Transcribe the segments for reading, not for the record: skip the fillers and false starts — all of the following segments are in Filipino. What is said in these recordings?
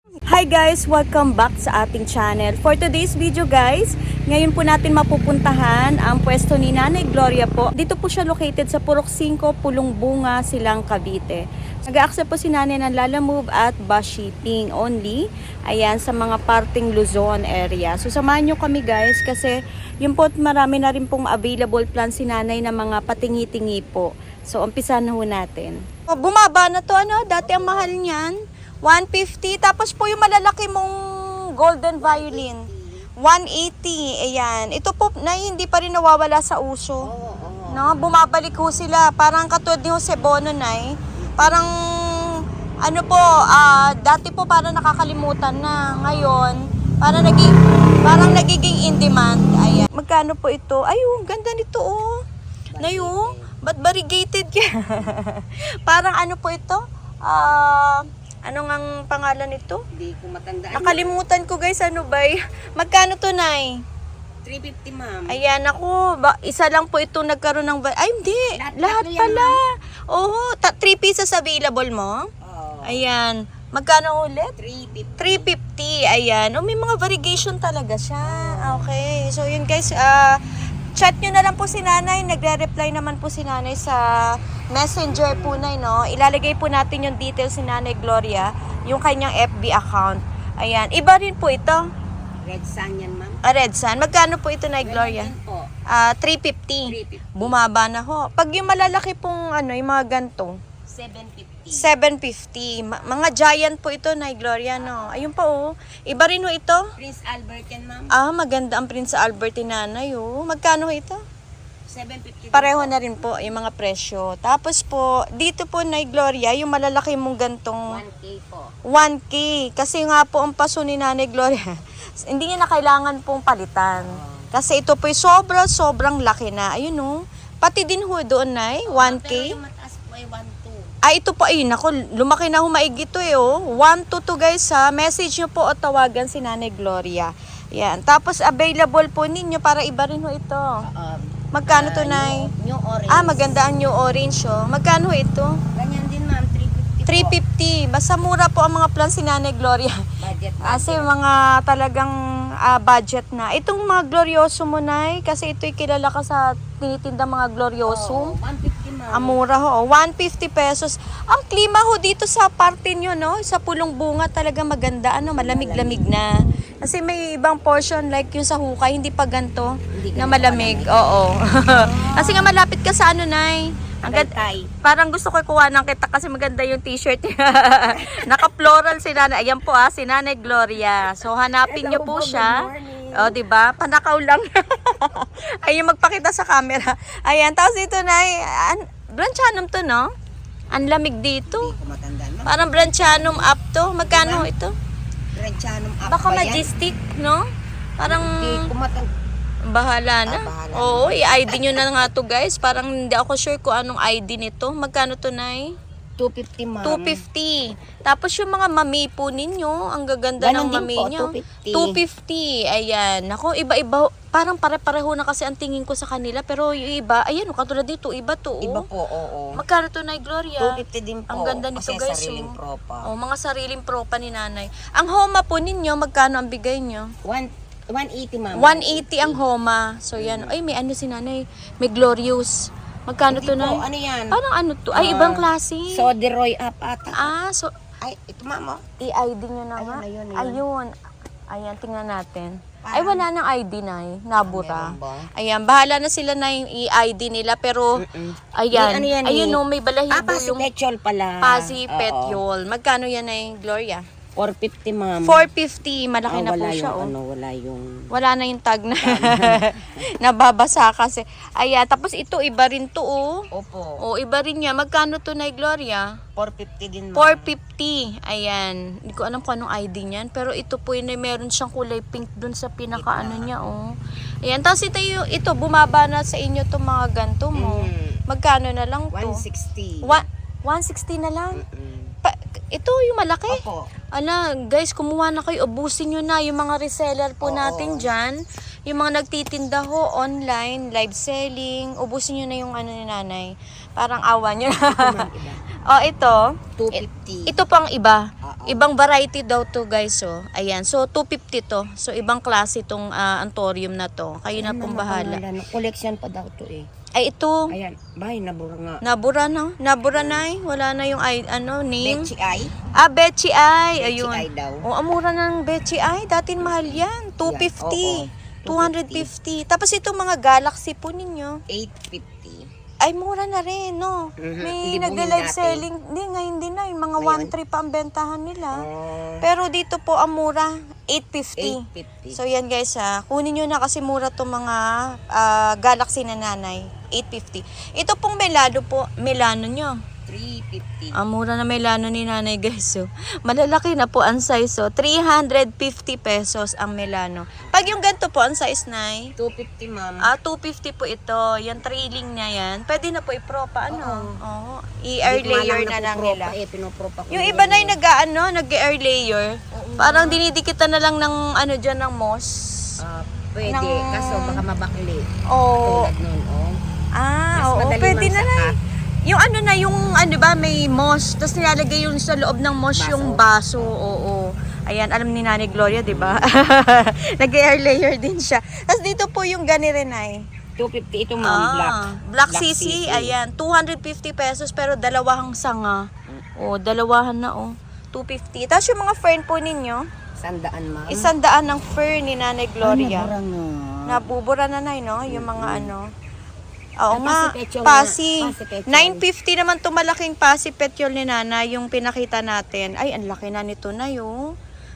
Hi guys! Welcome back sa ating channel. For today's video guys, ngayon po natin mapupuntahan ang pwesto ni Nanay Gloria po. Dito po siya located sa Purok 5, Pulong Bunga, Silang, Cavite. Nag-a-accept po si Nanay ng Lalamove at bus shipping only. Ayan, sa mga parting Luzon area. So samahan nyo kami guys kasi yun po marami na rin pong available plan si Nanay na mga patingi-tingi po. So umpisa na ho natin. Bumaba na to ano? Dati ang mahal niyan. 150. Tapos po yung malalaki mong golden violin. 180. Ayan. Ito po na hindi pa rin nawawala sa uso. No, bumabalik ho sila. Parang katulad ni Jose Bono na Parang ano po, dati po parang nakakalimutan na. Ngayon, parang nagiging in demand. Ayan. Magkano po ito? Ay, ganda nito oh. Nayo, ba't variegated yan? Parang ano po ito? Ano ngang pangalan nito? Hindi ko matandaan. Nakalimutan ko guys, ano ba? Magkano to, Nay? 350 ma'am. Ayan, ako, isa lang po ito nagkaroon ng... Ay, hindi. Lahat pala. Oo, 3 pieces available mo? Oo. Ayan. Magkano ulit? 350. 350. Ayan. May mga variegation talaga siya. Okay. So, yun guys, chat nyo na lang po si Nanay. Nagre-reply naman po si Nanay sa messenger po na, no? Ilalagay po natin yung details ni Nanay Gloria, yung kanyang FB account. Ayan. Iba rin po ito. Red Sun yan ma'am. Red Sun. Magkano po ito, Nanay Gloria? Po. 350. Bumaba na ho. Pag yung malalaki pong, yung mga ganto, 750. Mga giant po ito, Nay Gloria, no? Ayun pa, oh. Iba rin ho ito. Prince Albert yan ma'am. Maganda ang Prince Albert ni Nanay, oh. Magkano ito? 750. Pareho na rin po yung mga presyo. Tapos po, dito po, Nay Gloria, yung malalaki mong gantong 1K po. 1K. Kasi nga po, ang paso ni Nanay Gloria, hindi niya na kailangan pong palitan. Kasi ito po, sobrang laki na. Ayun, oh. Pati din ho doon, Nay, 1K. Pero yung mataas po ay 1.2. Ito po, nako, lumaki na humaig ito oh. 1 to 2 guys ha. Message nyo po o tawagan si Nanay Gloria. Yan. Tapos available po ninyo para iba rin ho ito. Magkano to, Nay? New orange. Maganda ang new orange oh. Magkano ho ito? Ganyan din ma'am, 350 350. Basta mura po ang mga plan si Nanay Gloria. Budget. Kasi mga talagang budget na. Itong mga glorioso mo, Nay, kasi ito'y kilala ka sa tinitinda mga glorioso. 150 ma'am. Mura ho, 150 pesos. Ang klima ho dito sa parte nyo, no? Sa Pulong Bunga talaga maganda, malamig-lamig na. Kasi may ibang portion like yung sa Hukay, hindi pa ganito na malamig. Oo. Kasi nga malapit ka sa Nay. Parang gusto ko kuha ng kita kasi maganda yung t-shirt niya. Naka-floral si Nanay. Ayan po si Nanay Gloria. So hanapin niyo po siya. O, di ba? Panakaw lang. Ayun, magpakita sa camera. Ayan, tapos ito, Nay, Branchanum to, no? Ang lamig dito. Hindi ko matandaan ma'am. Parang Branchanum up to. Magkano ito? Branchanum up Baka ba yan? Majestic, no? Parang Hindi ko matandaan. bahala na. Bahala Oo, i-ID nyo na nga to guys. Parang hindi ako sure kung anong ID nito. Magkano to, Nay? 250 ma'am. 250. Tapos yung mga mami po ninyo, ang gaganda Ganon ng din mami po, nyo. 250. 250. Ayan. Ako, iba-iba. Parang pare-pareho na kasi ang tingin ko sa kanila. Pero yung iba, ayan, katulad dito, iba to. Iba po, oo. Magkano to, Nay Gloria? 250 din po. Ang ganda nito, kasi guys. sariling propa. Mga sariling propa ni Nanay. Ang Homa po ninyo, magkano ang bigay nyo? 180 ma'am. 180 ang Homa. So yan. Ay, may ano si Nanay. May Glorious. Magkano Hindi to, Nay? po, ano yan? Parang ano to? Ay, ibang klase. Soderoy up ata. So, Ay, ito ma'am. i-ID nyo na nga. Ayun. Ayun. Ayan, tingnan natin. Ay, wala nang ID na nabura. Meron ba? Ayan, bahala na sila na yung i-ID nila. Pero, ayan. May ano yan Ayun, no, may balahibo Pasi yung Petrol pala. Pasi Oo. Petrol. Magkano yan na Gloria? 450 ma'am. 450. Malaki na po wala siya, yung, oh. wala yung... Wala na yung tag na nababasa kasi. Ayan, tapos ito, iba rin to, oh. Opo. Oh, iba rin niya. Magkano to, Nay Gloria? 450 din ma'am. 450. Ayan. Hindi ko alam kung anong ID niyan. Pero ito po yun, meron siyang kulay pink dun sa pinaka-ano niya, oh. Ayan. Tapos ito, bumaba na sa inyo itong mga ganto mo. Magkano na lang to? 160. 160 na lang? Ito yung malaki. Opo. Guys, kumuha na kayo. Ubusin nyo na yung mga reseller po natin dyan. Yung mga nagtitinda ho online, live selling. Ubusin nyo na yung ano ni Nanay. Parang awa nyo na. Ito. 250. Ito pang iba. Ibang variety daw to guys, oh. Ayan, so 250 to. So ibang klase tong anthurium na to. Kayo na pong bahala. Collection pa daw to eh. Ay, ito. Ayan, bahay nabura nga. Nabura na. Nabura na eh. Wala na yung name. Betchy Ay. Ah, Betchy Ay. Betchy Ayun. Ay daw. Oh, amura ng Betchy Ay. Dati mahal yan. 250. Oo, 250. Tapos itong mga Galaxy po ninyo. 850. Ay, mura na rin, no? May Libo nag-live yung dati. selling. Hindi, ngayon din na. Yung mga Ngayon? 1.3 pa ang bentahan nila. Oh, Pero dito po, ang mura, 850. 850. So, yan guys, kunin nyo na kasi mura to mga Galaxy na nanay. 850. Ito pong Melano nyo. 350. Ang mura na Melano ni nanay guys. So, malalaki na po ang size. So, 350 pesos ang Melano. Pag yung ganito po, ang size na 250 ma'am. 250 po ito. Yung trailing na yan. Pwede na po i-propa. Oo. I-air Hindi ko layer alam na lang pupropa nila. pinopropa ko Yung yan iba na eh. yung nag-air layer. Parang dinidikitan na lang ng dyan ng moss. Pwede, ng- kaso baka mabakli. Oo. Tulad nun, oh. Ah, Mas oo. madali Pwede na magsakat. na. Yung ba, may moss. Tapos nilalagay yung sa loob ng moss Baso. yung baso. Oo. Ayan, alam ni Nanay Gloria, di ba? Nag-air layer din siya. Tapos dito po yung Ganirenay. 250 ito ma'am, Black CC, ayan. 250 pesos pero dalawahang sanga. Oh, dalawahan na, oh. 250. Tapos yung mga fern po ninyo, 100 ma'am. 100 ng fern ni Nanay Gloria. Ano, nga. Nabubura na, no? Yung mga Oo Ang nga, Pasi Petio Pasi. nga, Pasi Petio. 950 naman to malaking Pasi Petio ni Nana, yung pinakita natin. Ay, ang laki na nito na yung.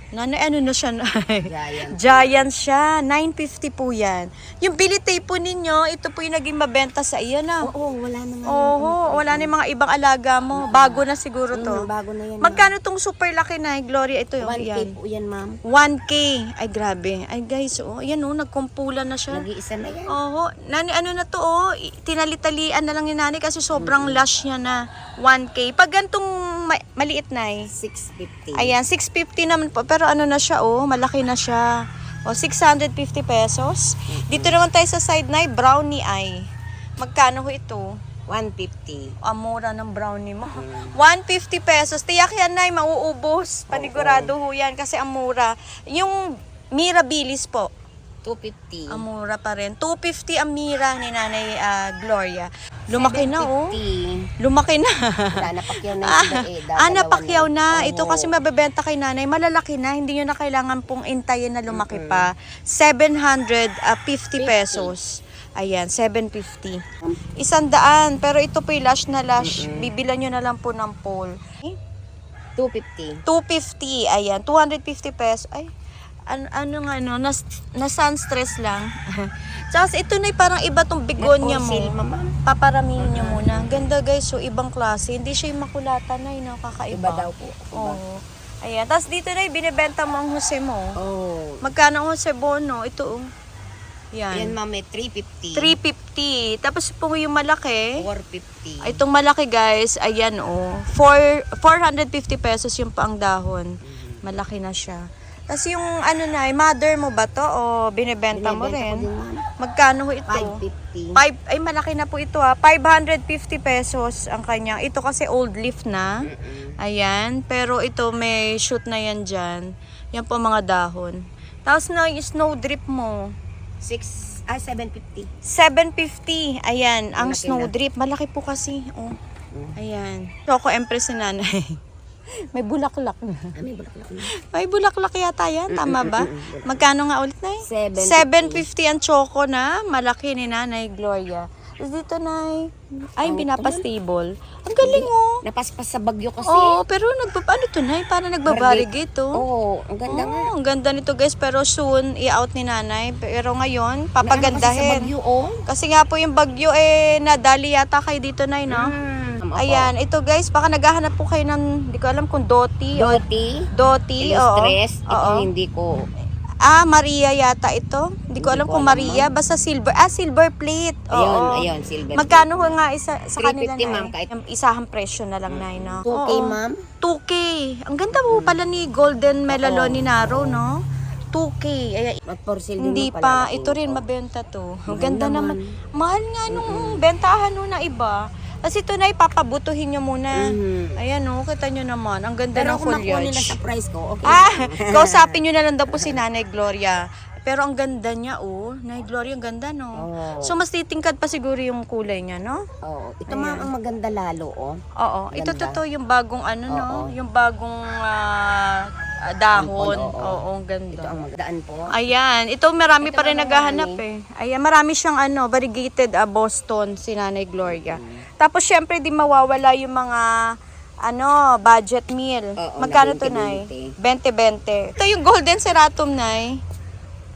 Nanay, ano na siya? Giant. Giant siya. 950 po yan. Yung bilitay po ninyo, ito po yung naging mabenta sa iyo na. Oo, wala na nga. Oo, wala na yung mga ibang alaga mo. Bago na siguro to. Bago na yan. Magkano tong super laki na, Gloria? Ito yung 1K yan. po yan ma'am. 1K. Ay, grabe. Ay, guys, yan nagkumpulan na siya. Nag-iisa na yan. Oo. Nani, ano na to, tinalitalian na lang ni Nani kasi sobrang lush niya na 1K. Pag gantong maliit na 650. ayan, 650 naman po. Pero ano na siya, malaki na siya. 650 pesos. Dito naman tayo sa side na, brownie eye. Magkano ho ito? 150. Amura ng brownie mo. 150 pesos. Tiyak yan na, mauubos. Panigurado ho yan kasi amura. Yung Mirabilis po, 250. amura pa rin. 250 ang mira ni Nanay Gloria. Lumaki na, 750. Lumaki na. Wala, napakyaw na yung sila eh. Napakyaw na. Oo. Ito kasi mabebenta kay nanay. Malalaki na. Hindi nyo na kailangan pong intayin na lumaki pa. 750 pesos. Ayan, 750. 100. Pero ito po yung lush na lush. Bibilan nyo na lang po ng pole. 250. 250. Ayan, 250 pesos. Ay, na sun stress lang. Tapos ito na parang iba tong begonia mo. Paparamihin nyo muna. Ganda guys, so ibang klase. Hindi siya yung makulata na yun, kakaiba. Iba daw po. Oo. Ayan. Tapos dito na binibenta mo ang Jose mo. Oh. Magkano ang Jose Bono? Ito Yan Yan. ma'am, 350. 350. Tapos po yung malaki. 450. Itong malaki guys, ayan 450 pesos yung paang dahon. Malaki na siya. Tapos yung mother mo ba to o binibenta mo rin? Binibenta ko din, ma'am. Magkano ho ito? 550. Ay, malaki na po ito 550 pesos ang kanya. Ito kasi old leaf na. Ayan. Pero ito may shoot na yan dyan. Yan po mga dahon. Tapos na yung snow drip mo. 750. 750. Ayan. Ang Malaki snow na. drip. Malaki po kasi. Ayan. Choco Empress ni nanay. May bulaklak na. May bulaklak na. May bulaklak yata yan. Tama ba? Magkano nga ulit na 750. 750 ang choco na. Malaki ni Nanay Gloria. Tapos dito na ay pinapastable. Ang galing Napaspas sa bagyo kasi. Oo, pero ano to na? Parang nagbabarigate to. Oo, ang ganda nga. Ang ganda nito guys. Pero soon, i-out ni Nanay. Pero ngayon, Wala na kasi sa papagandahin. bagyo, Kasi nga po yung bagyo nadali yata kayo dito na, no? Ayan, ito guys, baka naghahanap po kayo ng, hindi ko alam kung Doti. Doti, oo. Stress. Ito Oo. hindi ko. Maria yata ito. Hindi ko alam kung Maria. Basta silver. Silver plate. Oo. Ayun, silver. Magkano ho nga isa sa kanila 350 ma'am, na kahit- Yung isahang presyo na lang na, no? 2K Oo. ma'am. 2K. Ang ganda mo pala ni Golden Melaloni Naro, no? 2K. Ay, Mag-porcel din hindi mo pa. pala. Ito rin mabenta to. Ang Mahal ganda naman. naman. Mahal nga nung bentahan no na iba. Tapos ito na, ipapabutuhin nyo muna. Mhm. Ayan o, kita nyo naman. Ang ganda Pero ng kung makuha nila foliage. sa price ko, okay. Kausapin nyo na lang daw po si Nanay Gloria. Pero ang ganda niya, oh. Nanay Gloria, ang ganda, no? Oo. So, mas titingkad pa siguro yung kulay niya, no? Oo. Ito ma'am ang maganda lalo, oh. Oo. Ito Ganda. totoo yung bagong ano, no? Oo. Yung bagong dahon. Oo. Oo, ang ganda. Ito ang magdaan po. Ayan. Ito, marami Ito pa rin naman naghahanap marami. eh. Ayan, marami siyang variegated Boston, si Nanay Gloria. Tapos, syempre, di mawawala yung mga budget meal. Oo, Magkano na to, Nay? 20-20. 20-20. Ito yung golden ceratum, Nay.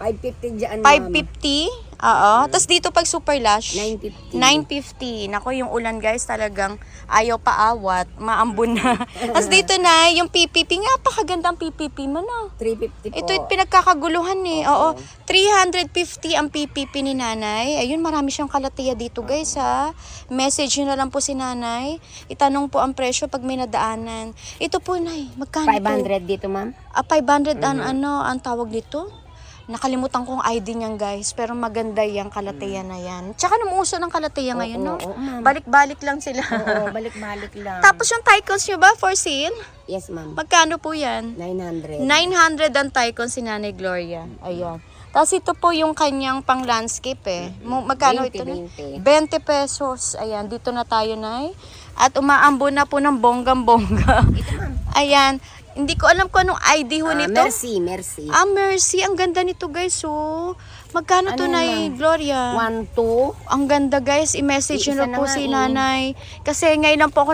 550 dyan, ma'am. 550. Oo. Tapos dito pag super lush, 950. 950. Nako, yung ulan guys talagang ayaw paawat, maambon na. Tapos dito na, yung PPP, nga pakagandang PPP mo no. 350 po. Ito yung pinagkakaguluhan eh. Oo. 350 ang PPP ni Nanay. Ayun, marami siyang kalatiya dito guys ha. Message nyo na lang po si Nanay. Itanong po ang presyo pag may nadaanan. Ito po, Nay. Magkano 500 dito, ma'am. 500 ang tawag dito? Nakalimutan kong ID niyan guys, pero maganda yung kalateya na yan. Tsaka numuuso ng kalateya ngayon, no? Oo, ma'am. Balik-balik lang sila. Oo, balik-balik lang. Tapos yung Tycons nyo ba for sale? Yes, ma'am. Magkano po yan? 900. 900 ang Tycons si Nanay Gloria. Ayan. Tapos ito po yung kanyang pang landscape eh. Magkano 20, ito na? 20. 20 pesos. Ayan, dito na tayo, Nay. At umaambo na po ng bonggang-bongga. Ito, ma'am. Ayan. Hindi ko alam kung anong ID ho nito. Mercy. Mercy. Ang ganda nito, guys. So, magkano to, Ano Nay lang? Gloria? 1, 2. Ang ganda, guys. I-message Isa nyo na po na nga si eh. Nanay. Kasi ngayon lang po ako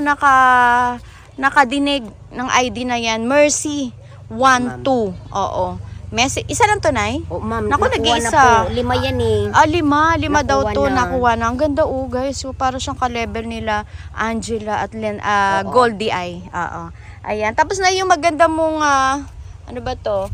nakadinig ng ID na yan. Mercy. 1, 2. Oo. Isa lang to, Nay? Oh, ma'am. Naku, nakuha nag-iisa. na po. 5 yan eh. Lima daw Nakuha to. na. Nakuha na. Ang ganda, guys. So, para siyang ka-level nila Angela at Oo. Goldie Eye. Oo. Ayan. Tapos na yung maganda mong, ano ba to?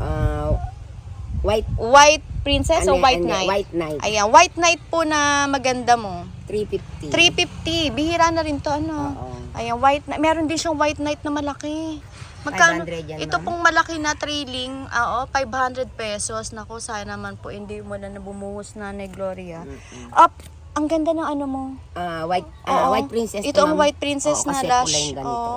White Princess o White Knight? White Knight. Ayan. White Knight po na maganda mo. 350. 350. Bihira na rin to, ano? Oo. Ayan, White Knight. Meron din siyang White Knight na malaki. 500 yan, Ito ma'am. pong malaki na trailing, 500 pesos. Naku, sana naman po hindi mo na nabumuhos na ni Gloria. Ang ganda ng ano mo. Oo. White Princess. Ito ang ma'am. White Princess Oo, na kasi lush. pula yung ganito.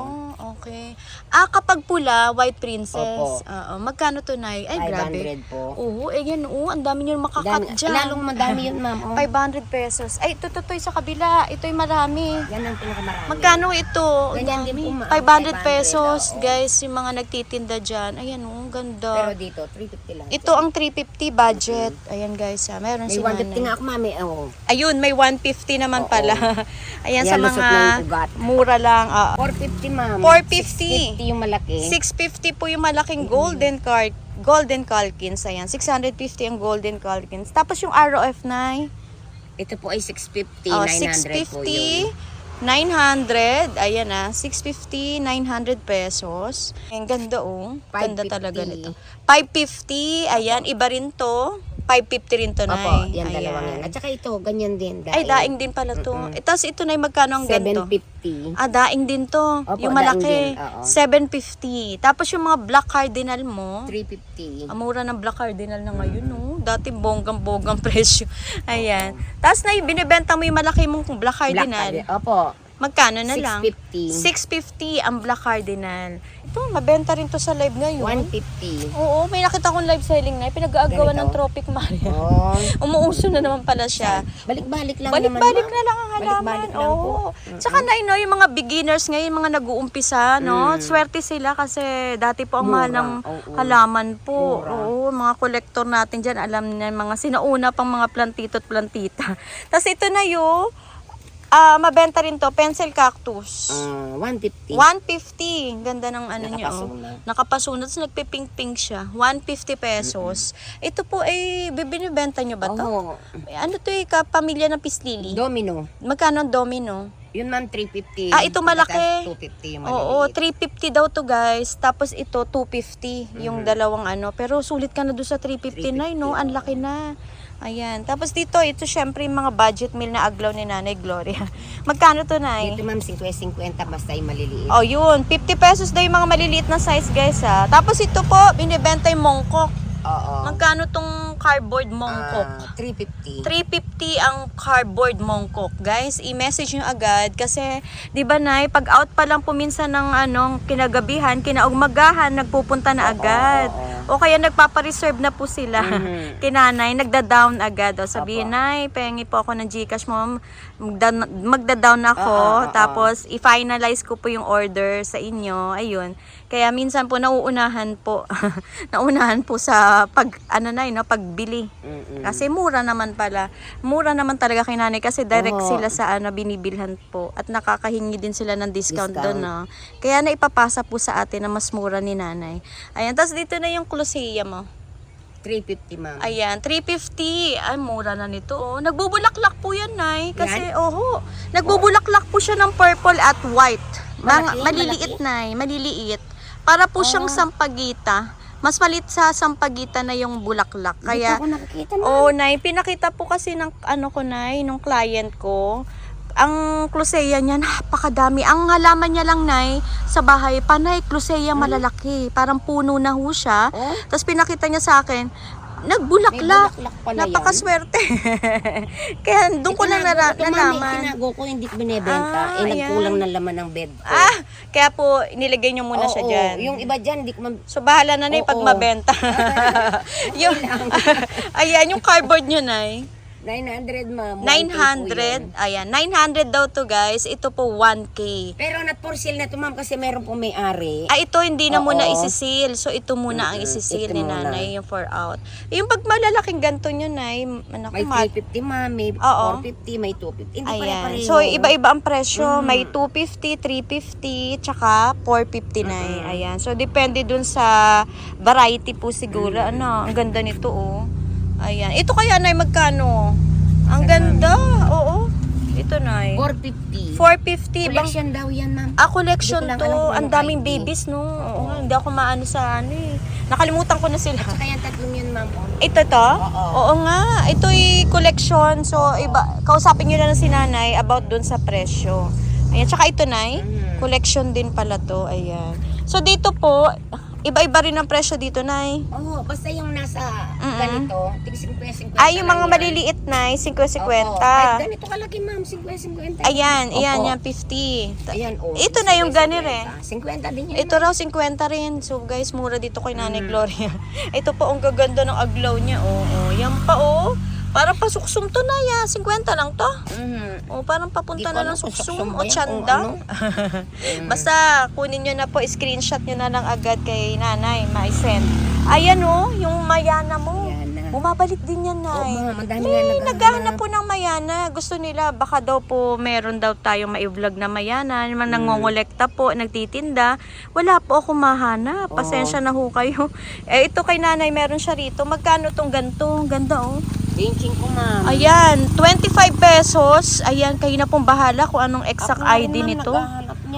Okay. Kapag pula, White Princess. Opo. Magkano to, Nay? Ay, grabe. 500 po. Oo, yan. Ang dami nyo makakat dyan. Lalong madami yun, ma'am. Oh. 500 pesos. Ay, ito sa kabila. Ito'y marami. Yan ang pinakamarami. Magkano ito? Ganyan din po, ma'am. 500 pesos, 500, oo. guys. Yung mga nagtitinda dyan. Ayan, ang ganda. Pero dito, 350 lang. Ito ang 350 budget. Ayan, guys. Meron May si 150 Nanay. nga ako, mami. Oh. Ayun, may 150 naman Oo. pala. Ayan, sa Yan, lusot mga na yung ugat. mura lang. 450, ma'am. 450. 650 yung malaki. 650 po yung malaking golden Calkins. Ayan, 650 ang golden Calkins. Tapos yung ROF na Ito po ay 650, 900 po 650, yun. 900. Ayan 650, 900 pesos. Ang ganda Ganda 550. talaga nito. 550. Ayan, iba rin to. 550 rin to, Nay. Opo, yan Ayan. dalawang yan. At saka ito, ganyan din. Ay, daing din pala to. Tapos ito na magkano ang ganito? 750. Daing din to. Opo, Yung malaki. daing din, oo. 750. Tapos yung mga black cardinal mo, 350. ang mura ng black cardinal na ngayon, no? Dati bonggang-bonggang presyo. Ayan. Tapos na binibenta mo yung malaki mong black cardinal. Opo. Magkano na lang? 650 650. ang black cardinal. Ito, mabenta rin to sa live ngayon. 150. Oo, may nakita kong live selling na. Pinag-aagawan ng Ganito? Tropic Maria. Oh. Umuuso na naman pala siya. Balik-balik lang Balik-balik naman, na lang ang halaman. Balik-balik lang po. Oo. Tsaka na, yung mga beginners ngayon, mga nag-uumpisa, no? Swerte sila kasi dati po ang mahal Mura, ng oo. halaman po. Mura. Oo, mga kolektor natin dyan, alam na mga sinauna pang mga plantito at plantita. Tapos ito na yung, mabenta rin to, pencil cactus. 150. 150. Ganda ng ano niya. Nakapasunat. Nakapasunat. Tapos nagpipink-pink siya. 150 pesos. Ito po ay binibenta nyo ba to? Oo. Ano to kapamilya ng pislili? Domino. Magkano ang domino? Yun ma'am, 350. Ito malaki. 250 yung Oo, maliliit. 350 daw to guys. Tapos ito 250 yung dalawang ano. Pero sulit ka na doon sa 359 no. Ang laki na. Ayan. Tapos dito, ito syempre yung mga budget meal na aglaw ni Nanay Gloria. Magkano to, Nay? Dito ma'am, 50-50 basta yung maliliit. Oh, yun. 50 pesos daw yung mga maliliit na size, guys, ha. Tapos ito po, binibenta yung mongkok. Oo. Magkano tong cardboard mongkok? 350. 350 ang cardboard mongkok. Guys, i-message nyo agad kasi 'di ba nay, pag out pa lang po minsan ng kinagabihan, kinaugmagahan, nagpupunta na agad. O kaya nagpapa-reserve na po sila. Kinanay, nagda-down agad. O sabihin, nay, pengi po ako ng GCash mo. Magda-down ako. Tapos, i-finalize ko po yung order sa inyo. Ayun. Kaya minsan po nauunahan po. Nauunahan po sa pagbili. Kasi mura naman pala. Mura naman talaga kay nanay kasi direct sila sa binibilhan po. At nakakahingi din sila ng discount doon. No? Kaya naipapasa po sa atin na mas mura ni nanay. Ayan. Tapos dito na yung Colosseum mo. 350, ma'am. Ayan, 350. Ay, mura na nito. Oh. Nagbubulaklak po yan, nay. Kasi, nagbubulaklak po siya ng purple at white. Maliliit, nay. Maliliit. Para po siyang sampagita. Mas malit sa sampagita na yung bulaklak. Kaya, Dito ako nakikita, ma'am. nay, pinakita po kasi ng nay, nung client ko. Ang Closea niya, napakadami. Ang halaman niya lang, nay, sa bahay, panay, Closea malalaki. Parang puno na ho siya. Tapos pinakita niya sa akin, nagbulaklak. Napakaswerte. Kaya doon ko lang nalaman. Tinago ko, hindi ko binibenta. Nagkulang ng laman ng bed ko. Kaya po, nilagay niyo muna siya dyan. Yung iba dyan, hindi ko So, bahala na, nay, pag mabenta. Ayan, yung cardboard niyo, nay. 900, ma'am. 900. Ayan, 900 daw to, guys. Ito po 1K. Pero not for sale na to, ma'am, kasi meron pong may-ari. Ito hindi na muna isisil. So, ito muna ang isisil ni nanay, yung 4 out. Yung pag malalaking ganto nyo, nay, May 350, ma'am. May 450, may 250. Hindi pare-pareho. So, iba-iba ang presyo. May 250, 350, tsaka 450 na. Ayan. So, depende dun sa variety po siguro. Ang ganda nito, oh. Ayan. Ito kaya, nay, magkano? Ang ganda. Oo. Ito, nay. 450. 450. Collection daw yan, ma'am. Collection Hindi ko lang to. alam kung Ang anong daming ID. babies, no? Oo, hindi ako maano sa Nakalimutan ko na sila. Tsaka yan, tatlong yun, ma'am. Ito to? Oo nga. Ito'y collection. So, kausapin nyo na si nanay about dun sa presyo. Ayan. Tsaka ito, nay. Collection din pala to. Ayan. So, dito po, iba-iba rin ang presyo dito, nay. Basta yung nasa ganito, tig 50-50. Yung mga maliliit, nay, 50-50. Kahit ganito kalaki, ma'am, 50-50. Ayan, yan, 50. Ayan, Ito na yung ganir, 50 din yan. Ito raw 50 rin. So guys, mura dito kay Nanay Gloria. Ito po ang gaganda ng aglaw niya. Yan pa Parang pasuksum to na ya. 50 lang to. Parang papunta na ng suksum o tsanda. Basta kunin nyo na po, screenshot nyo na lang agad kay nanay, ma-send. Ayan yung mayana mo. Bumabalik din yan, nay. Naghahanap po ng mayana. Gusto nila, baka daw po meron daw tayong ma-vlog na mayana. Nangongolekta po, nagtitinda. Wala po ako mahanap. Pasensya na ho kayo. Ito kay nanay, meron siya rito. Magkano tong ganito? Ganda, Pinching ko, ma'am. Ayan, 25 pesos. Ayan, kayo na pong bahala kung anong exact ID nito.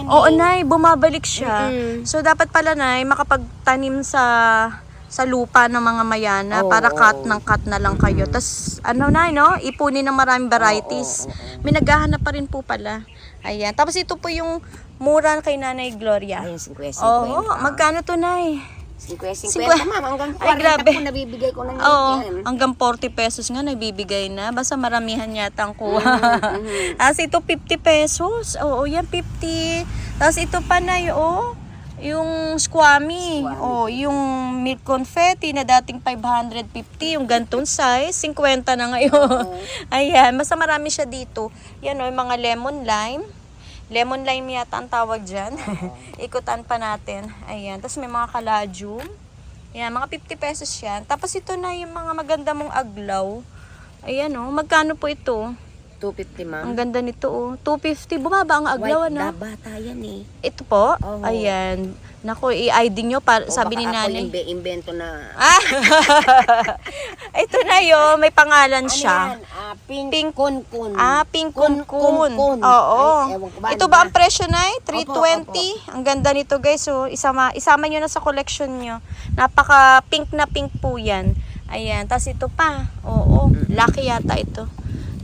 Oo, nay, bumabalik siya. So, dapat pala, nay, makapagtanim sa lupa ng mga mayana para cut na lang kayo. Tapos, ipunin ng maraming varieties. May naghahanap pa rin po pala. Ayan. Tapos, ito po yung mura kay Nanay Gloria. Ayan, 50-50. Magkano to, nay? 50-50, ma'am. Hanggang 40 Ay, grabe. po nabibigay ko na yan. Hanggang 40 pesos nga nabibigay na. Basta maramihan yata ang kuha. Tapos ito 50 pesos. Yan 50. Tapos ito pa na yung squammy. Yung milk confetti na dating 550. Yung gantong size, 50 na ngayon. Ayan, basta marami siya dito. Yan yung mga lemon lime. Lemon lime yata ang tawag dyan. Ikutan pa natin. Ayan. Tapos may mga kalajum. Ayan, mga 50 pesos yan. Tapos ito na yung mga maganda mong aglaw. Ayan magkano po ito? 250, ma'am. Ang ganda nito 250. Bumaba ang aglaw, White bata yan Ito po? Ayan. Naku, i-ID nyo sabi ni nanay. Baka ako invento na. Ito na may pangalan siya. Pink kun-kun. Pink kun-kun. Oo. Ito ba ang presyo, nay? 320. Ang ganda nito, guys. So, isama nyo na sa collection nyo. Napaka pink na pink po yan. Ayan. Tapos ito pa. Lucky yata ito.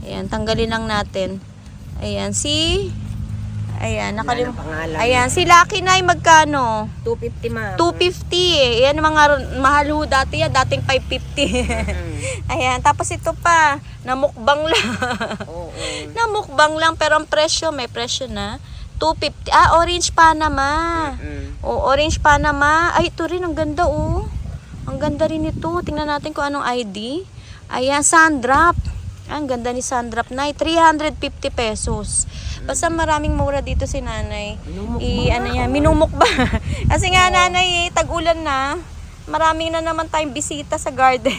Ayan. Tanggalin lang natin. Ayan. Ayan, Wala nang pangalan. Ayan, si Lucky Nay magkano? 250 ma'am. 250 eh. Yan mga mahal ho dati yan, dating 550. Ayan, tapos ito pa, namukbang lang. Oo. Namukbang lang pero ang presyo, may presyo na. 250. Ah, orange Panama. O, orange Panama. Ay, ito rin, ang ganda oh. Ang ganda rin ito. Tingnan natin kung anong ID. Ayan, Sandrop. Ang ganda ni Sandrop na 350 pesos. Basta maraming mura dito si nanay. Minumukbang. Kasi nga nanay, tag-ulan na. Maraming na naman tayong bisita sa garden.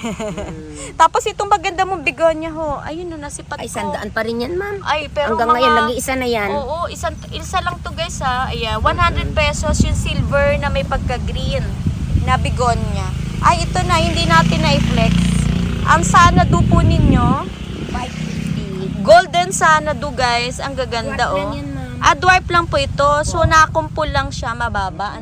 Tapos itong maganda mong begonia ho. Ayun, nasipat ko. Ay, 100 pa rin yan, ma'am. Ay, pero hanggang ngayon, nag-iisa na yan. Oo, isa lang to guys ha. Ayan, 100 pesos yung silver na may pagka-green na begonia. Ay, ito na, hindi natin na-flex. Ang Sanadu po ninyo, 550. golden Sanadu guys. Ang gaganda Dwarf oh. lang yan, ma'am. Dwarf lang po ito. So, nakumpul lang siya, mababa.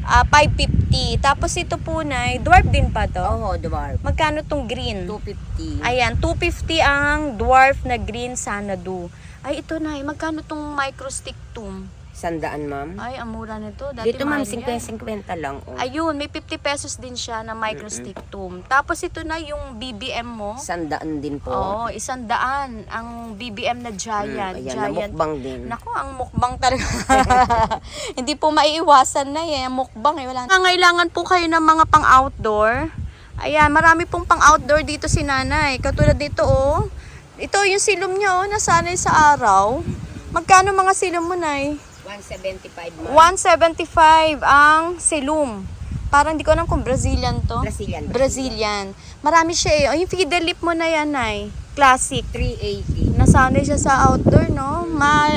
550. Tapos ito po na, dwarf din pa to. Oo, dwarf. Magkano tong green? 250. Ayan, 250 ang dwarf na green Sanadu. Ay, ito na. Magkano tong microstick tomb? 100, ma'am. Ay, ang mura nito. Dati Dito, ma'am, mahal yan. 50 lang. Oh. Ayun, may 50 pesos din siya na microstick tomb. Tapos ito na yung BBM mo. 100 din po. Oo, 100. Ang BBM na giant. Ayan, Giant. namukbang din. Naku, ang mukbang talaga. Hindi po maiiwasan na eh. Mukbang eh. Wala. Ngailangan po kayo ng mga pang-outdoor. Ayan, marami pong pang-outdoor dito si nanay. Katulad dito oh. Ito yung silom niya oh, nasanay sa araw. Magkano mga silom mo, nay? 175, ma'am. 175 ang silum. Parang hindi ko alam kung Brazilian to. Brazilian. Marami siya eh. O, yung fiddle lip mo na yan, nay. Classic. 380. Nasanay siya sa outdoor, no?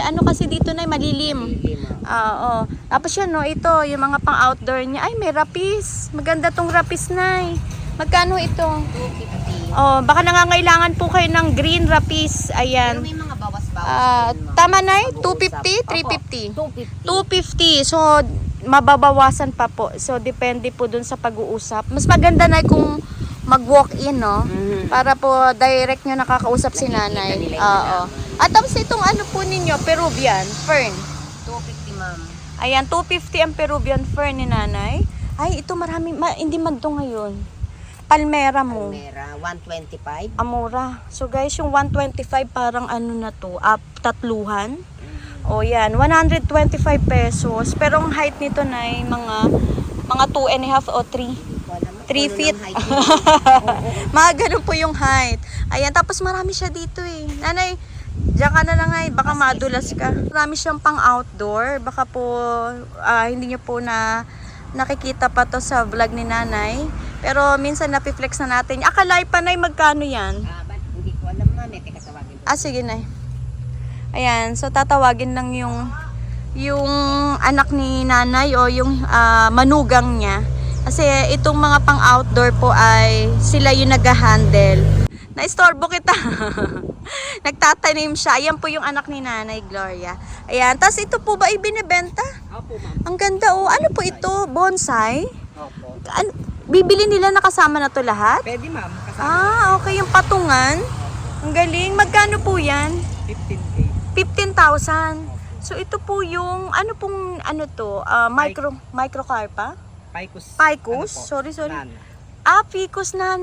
Ano kasi dito, nay, malilim. Oo. Tapos yan, no, ito, yung mga pang-outdoor niya. Ay, may rapis. Maganda tong rapis, nay. Magkano ito? 250. Oh, baka nangangailangan po kayo ng green rapis. Pero Ayan. may mga bawas-bawas. din, ma'am. Tama, nay? Pag-uusap. 250? 350? Opo, 250. 250. So, mababawasan pa po. So, depende po dun sa pag-uusap. Mas maganda na kung mag-walk-in, no? Para po direct nyo nakakausap si Nakikita nanay. nila yung Oo. nalaman. At tapos itong ano po ninyo, Peruvian fern. 250, ma'am. Ayan, 250 ang Peruvian fern ni nanay. Ay, ito marami, hindi magdo ngayon. Palmera mo. Palmera, 125. Amura. So guys, yung 125 parang ano na to, tatluhan. O yan, 125 pesos. Pero ang height nito na ay mga 2.5 o 3. 3 feet. Mga ganun po yung height. Ayan, tapos marami siya dito eh. Nanay, diyan ka na lang ay, baka madulas ka. Marami siyang pang outdoor. Baka po, hindi nyo po nakikita pa to sa vlog ni nanay. Pero minsan napiflex na natin. Akalay pa, nay, magkano yan? Hindi ko alam, ma'am. Teka, tawagin ko. Sige, nay. Ayan, so tatawagin lang yung anak ni nanay o yung manugang niya. Kasi itong mga pang-outdoor po ay sila yung nag-handle. Na-istorbo kita. Nagtatanim siya. Ayan po yung anak ni nanay, Gloria. Ayan, tapos ito po ba ibinibenta? Opo, ma'am. Ang ganda oh. Ano po ito? Bonsai? Opo. Bibili nila nakasama na to lahat? Pwede, ma'am. Kasama. Okay, yung patungan. Ang galing. Magkano po yan? 15K. 15,000. So ito po yung microcarpa? Ficus? Sorry. Ficus na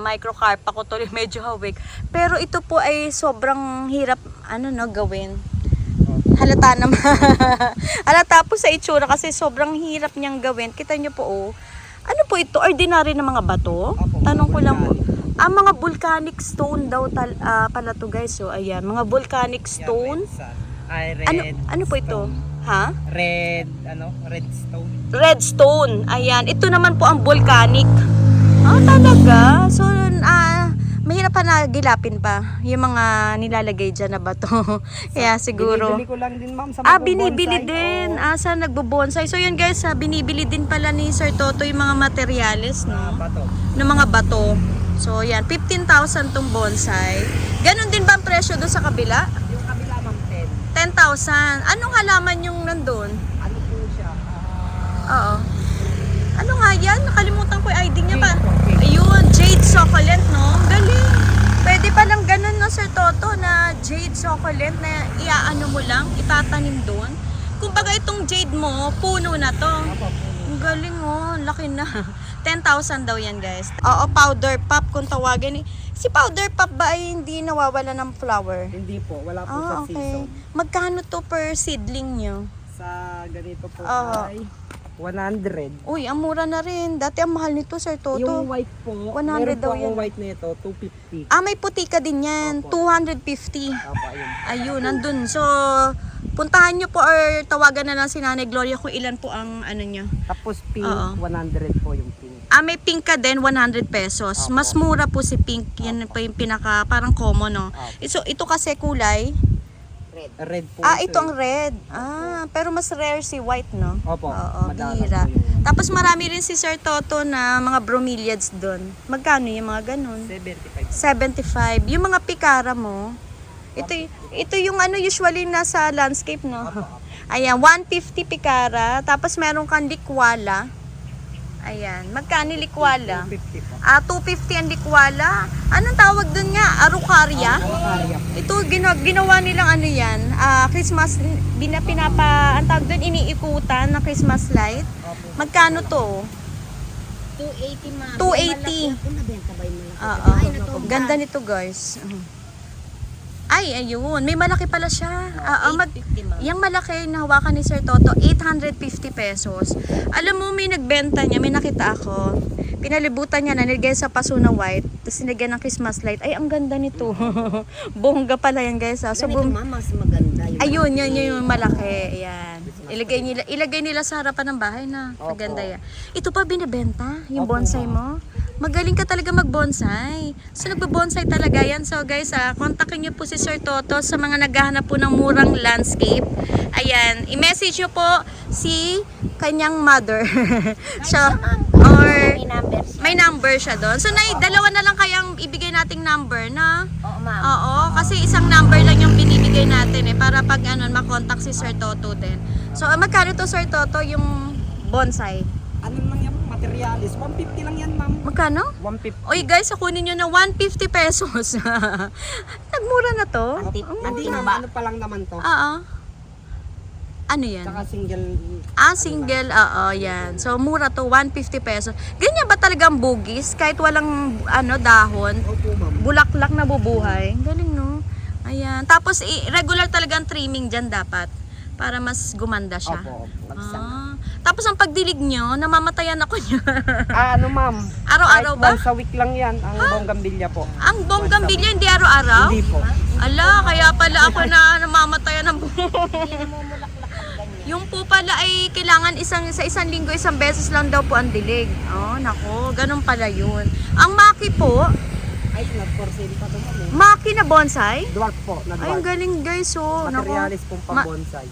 microcarpa ko tuloy, medyo hawig. Pero ito po ay sobrang hirap gawin. Halata naman. Halata po sa itsura kasi sobrang hirap niyang gawin. Kita niyo po oh. Ano po ito? Ordinary na mga bato? Opo, Tanong ko lang po. volcanic. Mga volcanic stone daw pala to guys. So ayan, mga volcanic stone. Ano po ito? Ha? Red stone. Red stone. Ayan, ito naman po ang volcanic. Talaga? So mahirap pa na gilapin pa yung mga nilalagay dyan na bato. Kaya siguro. Binibili ko lang din, ma'am, sa Binibili din. Oo. Sa nagbobonsai. So yun guys, binibili din pala ni Sir Toto yung mga materyales, no? Bato. Ng mga bato. So yan, 15,000 tong bonsai. Ganon din ba ang presyo doon sa kabila? Yung kabila, ma'am, 10. 10,000. Anong halaman yung nandun? Ano po siya? Oo. Ano nga yan? Nakalimutan ko yung ID niya ba? Jade. Ayun, jade succulent, no? Galing. Pwede palang ganun, no, Sir Toto, na jade succulent na iaano mo lang, itatanim doon. Kumbaga itong jade mo, puno na to. Ang galing oh, laki na. 10,000 daw yan guys. Oo, powder pop kung tawagin. Si powder pop ba ay hindi nawawala ng flower? Hindi po, wala po sa Okay. season. Magkano to per seedling nyo? Sa ganito po Oo. ay 100. Uy, ang mura na rin. Dati ang mahal nito, Sir Toto. Yung white po, 100 meron daw po akong yan. white na ito, 250. Ah, may puti ka din yan. Opo. 250. Apa, ayun. Ayun, nandun. So, puntahan nyo po or tawagan na lang si Nanay Gloria kung ilan po ang ano nyo. Tapos pink, Oo. 100 po yung pink. Ah, may pink ka din, 100 pesos. Opo. Mas mura po si pink. Yan po yung pinaka, parang common, no? Opo. So, ito kasi kulay. Red. Red po. Ah, ito ang red. Ah, pero mas rare si white, no? Opo, Oo, madalang bihira. po yung Tapos marami rin si Sir Toto na mga bromeliads doon. Magkano yung mga ganun? 75. 75. Yung mga pikara mo, ito yung ano usually nasa landscape, no? Ayan, 150 pikara. Tapos meron kang likwala. Ayan, magkano likwala? 250 po. Ah, 250 ang likwala. Anong tawag doon nga? Arucaria? Area. Ito, ginawa nilang ano yan, Christmas, ang tawag doon, iniikutan na Christmas light. Magkano to? 280 ma'am. 280. Malaki ako, nabenta ba yung malaki? Oo. Ay, natumbang. Ganda nito guys. Ay, ayun. May malaki pala siya. Oo, 850 ma'am. yung malaki na hawakan ni Sir Toto, 850 pesos. Alam mo, may nagbenta niya, may nakita ako. Pinalibutan niya na, nilagay sa paso na white, tapos nilagyan ng Christmas light. Ay, ang ganda nito. Bongga pala yan guys. So, Ganito ma'am, mas maganda. Yung ayun, malaki. yun yung malaki. Ayan. Ilagay nila sa harapan ng bahay na. Opo. Maganda yan. Ito pa binibenta, yung Opo, bonsai mo. Magaling ka talaga mag-bonsai. So, nagbe-bonsai talaga yan. So, guys, kontakin niyo po si Sir Toto sa mga naghahanap po ng murang landscape. Ayan. I-message niyo po si kanyang mother. So, or May number siya. may number siya doon. So, dalawa na lang kayang ibigay nating number na. Oo ma'am. Oo, kasi isang number lang yung binibigay natin para pag makontak si Sir Toto din. So, magkano to Sir Toto yung bonsai? Ano lang yan, materialis. 150 lang yan, ma'am. Magkano? 150. Oy guys, kunin nyo na 150 pesos. Nagmura na to. Anti- Hindi anti- ma'am, ba? ano pa lang naman to. Oo. Ano yan? Saka single. Single, oo, yan. So, mura to, 150 pesos. Ganyan ba talagang bugis? Kahit walang dahon, Opo, ma'am. bulaklak na bubuhay. Galing, no? Ayan. Tapos, regular talagang trimming dyan dapat. Para mas gumanda siya. Opo, opo. Tapos, ang pagdilig nyo, namamatayan ako nyo. Ano, ma'am? Araw-araw ba? Kahit once a week lang yan, ang bonggambilya po. Ang bonggambilya, hindi araw-araw? Hindi po. Ala, kaya pala ako na namamatayan ng Hindi namumulaklak ang ganyan. Yung po pala ay kailangan sa isang linggo, isang beses lang daw po ang dilig. Oh, nako, ganun pala yun. Ang maki po, Ay, not for sale pa to, ma'am. maki na bonsai. Dwarf po, na Ay, ang dwarf. galing guys, oh. Nako. Materialis pong pang-bonsai.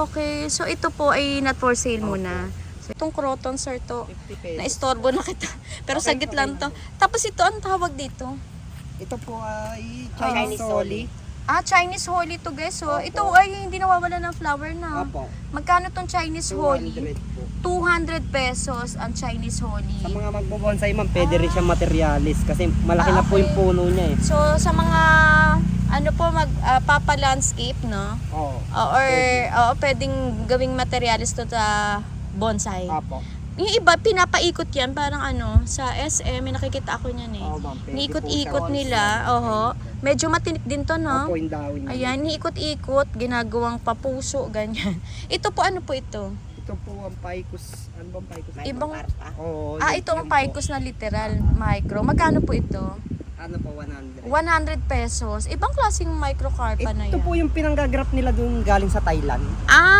Okay. So, ito po ay not for sale muna. So, itong croton, sir, to. 50 pesos. Na-istorbo na kita. Pero Okay, saglit okay lang to. Tapos ito, ang tawag dito? Ito po ay Chinese Chinese Soli. Chinese holy to guys. So, ito ay hindi nawawala ng flower na. Opo. Magkano tong Chinese holy? 200 po. 200 pesos ang Chinese holy. Sa mga magbo-bonsai, ma'am, pwede rin siyang materialis kasi malaki na po Okay. yung puno niya eh. So, sa mga papa-landscape, no? Oo. Or pwedeng gawing materialis to sa bonsai. Apo. Yung iba, pinapaikot yan. Parang sa SM, may nakikita ako niyan eh. Oo, ma'am. Pwede Niikot-ikot po siya nila. Oho. Medyo matinik din to, no? Opo, yung dawin niya. Ayan, niikot-ikot, ginagawang papuso, ganyan. Ito po, ano po ito? Ito po ang Picus. Ano ba ang Picus? May Ibang- makarpa. Oo. Ito ang yan po. Picus na literal, micro. Magkano po ito? Ano po, 100. 100 pesos. Ibang klaseng microcarpa na Ito yan. po yung pinanggagrap nila dun galing sa Thailand.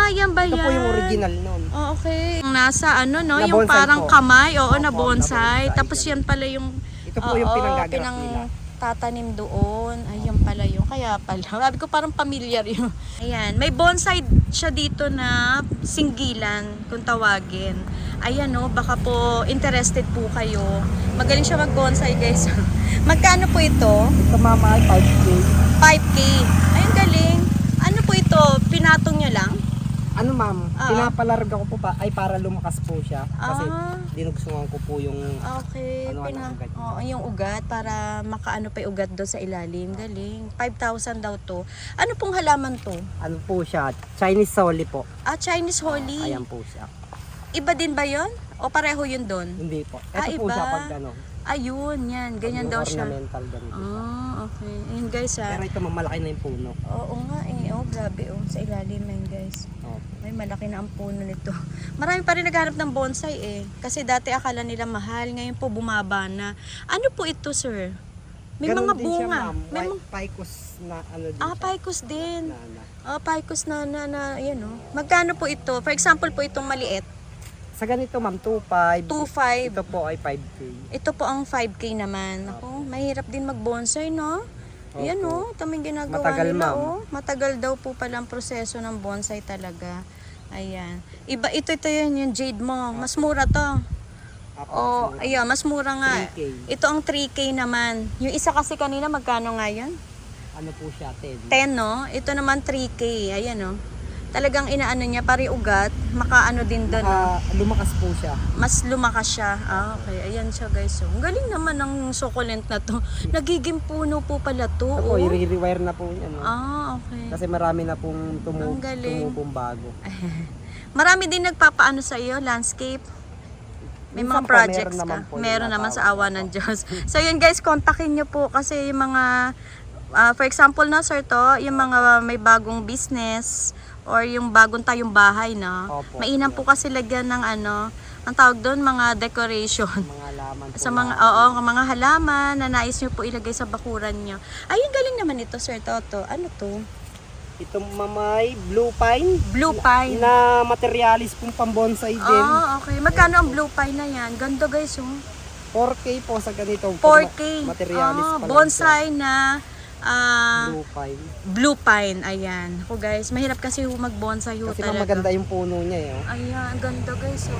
Yan ba Ito yan? po yung original nun. Oh, okay. Nasa no? Na Yung bonsai parang po. kamay. Oo, Opo, na bonsai. na bonsai. Tapos yan pala yung... Ito po yung pinanggagrap pinang nila. tatanim doon. Ayun pala yun. Kaya pala. Sabi ko parang familiar yun. Ayan. May bonsai siya dito na singgilan kung tawagin. Ayan baka po interested po kayo. Magaling siya mag-bonsai guys. Magkano po ito? Ito mama ay 5K. 5K. Ayun galing. Ano po ito? Pinatong nyo lang? Ano ma'am, Oo. pinapalarga ko po ay para lumakas po siya. Kasi Ah. dinugsungan ko po yung Okay, Ano, ugat. Oo, yung ugat para makaano pa yung ugat doon sa ilalim. Galing. 5,000 daw to. Ano pong halaman to? ano po siya, Chinese Soli po. Chinese Holy. Ayan po siya. Iba din ba yon? O pareho yun doon? Hindi po. Ito po iba. siya pag ano. Ayun, yan. Ganyan yung daw siya. ornamental ganito siya. Okay. Ayun guys Pero ito mamalaki na yung puno. Oo nga eh. Oh, grabe oh. Sa ilalim na yun guys. Opo. Ay, malaki na ang puno nito. Marami pa rin naghanap ng bonsai eh. Kasi dati akala nila mahal. Ngayon po bumaba na. Ano po ito, sir? May Ganun mga din siya, bunga. ma'am. May White ficus na ano din siya. Picus din. Na. Picus na, yan oh. Magkano po ito? For example po itong maliit. Sa ganito ma'am, 2.5. 2.5. Ito po ay 5K. Ito po ang 5K naman. Ako, mahirap din mag-bonsai, no? Yan oh, ito may ginagawa Matagal, nila ma'am. oh. Matagal daw po pala ang proseso ng bonsai talaga. Ayan. Iba ito yan yung jade mo. Mas mura to. Oh, ayun, mas mura nga. 3K. Ito ang 3K naman. Yung isa kasi kanina magkano nga yun? Ano po siya, 10. 10, no? Ito naman 3K. Ayan, no? Talagang inaano niya, pari ugat, makaano din doon. No? Lumakas po siya. Mas lumakas siya. Okay. Ayan siya, guys. So, ang galing naman ng succulent na to. Nagiging puno po pala to. Ito po, i-rewire na po niya. No? Okay. Kasi marami na pong Ang galing. tumupong bago. Marami din nagpapaano sa iyo, landscape. May Minsan mga po, projects meron naman ka. po, Meron yung naman sa natawag awa ng Diyos. So yun guys, kontakin nyo po kasi yung mga, for example na sir to, yung mga may bagong business or yung bagong tayong bahay na. Opo. Mainam po kasi lagyan ng ano, ang tawag doon, mga decoration. Mga halaman po. Sa mga, mga halaman na nais nyo po ilagay sa bakuran nyo. Ayun, galing naman ito sir Toto. Ano to? Itong mamay, blue pine. Blue pine. Na materialis pong pambonsai din. Okay. Magkano ang blue pine na yan? Ganda guys, oh. 4K po sa ganito. 4K. Materialis pa lang Bonsai na siya. Blue pine. blue pine. Ayan. Ako guys, mahirap kasi mag-bonsai ho Kasi talaga. maganda yung puno niya eh. Oh. Ayan, ang ganda guys. Oh.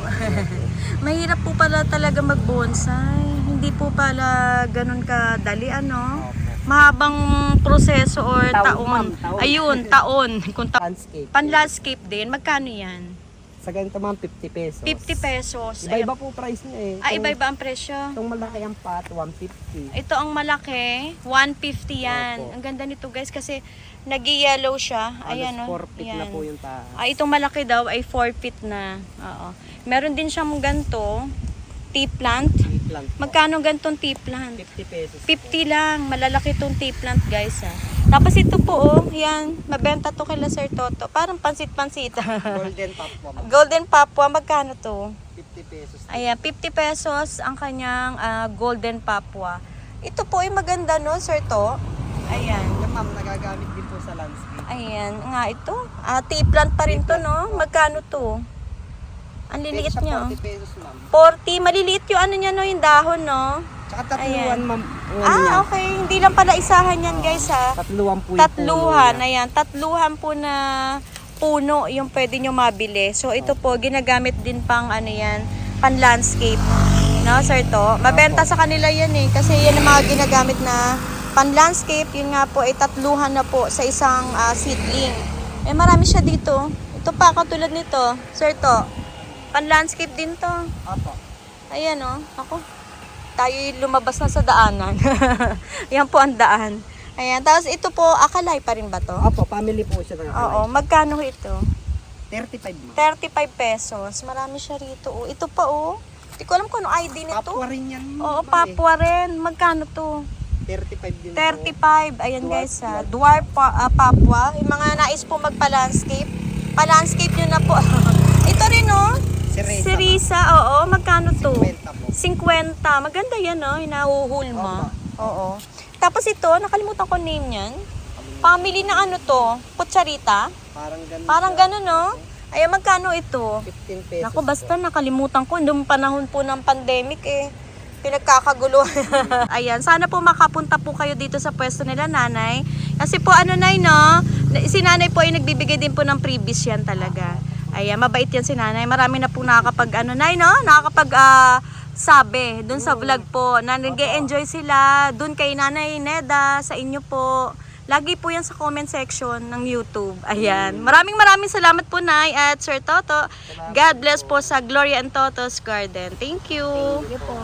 Mahirap po pala talaga mag-bonsai. Hindi po pala ganun kadali ano. Opo. Mahabang proseso or Taon, taon. ma'am, taon. Ayun, taon. Kung Landscape. pan-landscape din, magkano yan? Sa ganito mga 50 pesos. 50 pesos. Iba-iba po price niya eh. Iba-iba ang presyo. Itong malaki ang pot, 150. Ito ang malaki, 150 yan. Opo. Ang ganda nito guys kasi nag-yellow siya. Ayan Halos oh. 4 feet na Ayan. po yung taas. Itong malaki daw ay 4 feet na. Oo. Meron din siyang ganito, tea plant. Plant po. Magkano gantong tea plant? 50 pesos. 50 lang. Malalaki tong tea plant guys ha. Tapos ito po oh, yan. Mabenta to kay Sir Toto. Parang pansit-pansit. Golden top po. ma'am. Golden Papua, magkano to? 50 pesos. Ayan, 50 pesos ang kanyang Golden Papua. Ito po ay maganda no, Sir To. Ayan. Yan ma'am, nagagamit din po sa landscape. Ayan, nga ito. Tea plant pa rin to, no? Magkano to? Ang liliit Siya niya. 40 pesos ma'am. 40. Maliliit yung ano niya, no? Yung dahon, no? Tsaka Ayan. tatluan ma'am. Ang ano niya. Okay. Hindi lang pala isahan yan, guys, ha? Tatluan po yung Tatluhan. puno niya. Ayan. Tatluhan po na puno yung pwede nyo mabili. So, ito po, ginagamit din pang, ano yan, pan-landscape. No, Sir To? Mabenta sa kanila yan, eh. Kasi yan ang mga ginagamit na pan-landscape. Yun nga po, ay tatluhan na po sa isang seedling. Eh, marami siya dito. Ito pa, katulad nito, Sir To. Pan-landscape din to. Apo. Ayan, oh. Ako. Tayo lumabas na sa daanan. Yan po ang daan. Ayan. Tapos ito po, akalay pa rin ba to? Apo, family po siya ng Oo. Magkano ito? 35 ma'am. 35 pesos. Marami siya rito. Oh. Ito pa, oh. Hindi ko alam kung ano ID nito. Papua rin yan. Oo, ma'am, Papua rin. Magkano to? 35 din 35. Ayan Dwarf guys, yan. Dwarf Papua. Yung mga nais po magpa-landscape. Pa-landscape nyo na po. Ito rin, oh. po. Si Risa, oo. Magkano to? 50 po. 50. Maganda yan, no? Hinahuhul mo. Oo. Tapos ito, nakalimutan ko name niyan. Family na ano to? Kutsarita? Parang ganun. Parang siya. ganun, no? Ay, magkano ito? 15 pesos. Naku, basta nakalimutan ko. Noong panahon po ng pandemic, eh. Pinagkakagulo. Ayan, sana po makapunta po kayo dito sa pwesto nila, nanay. Kasi po, ano, nay, no? Si nanay po ay nagbibigay din po ng freebies yan talaga. Ayan, mabait yan si nanay. Marami na po nakakapag, ano, nay, no? Nakakapag, sabi, dun sa vlog po, na nag-enjoy sila, dun kay Nanay Neda, sa inyo po, Lagi po yan sa comment section ng YouTube. Ayan. Maraming salamat po, Nay at Sir Toto. God bless po sa Gloria and Toto's Garden. Thank you. Sige po.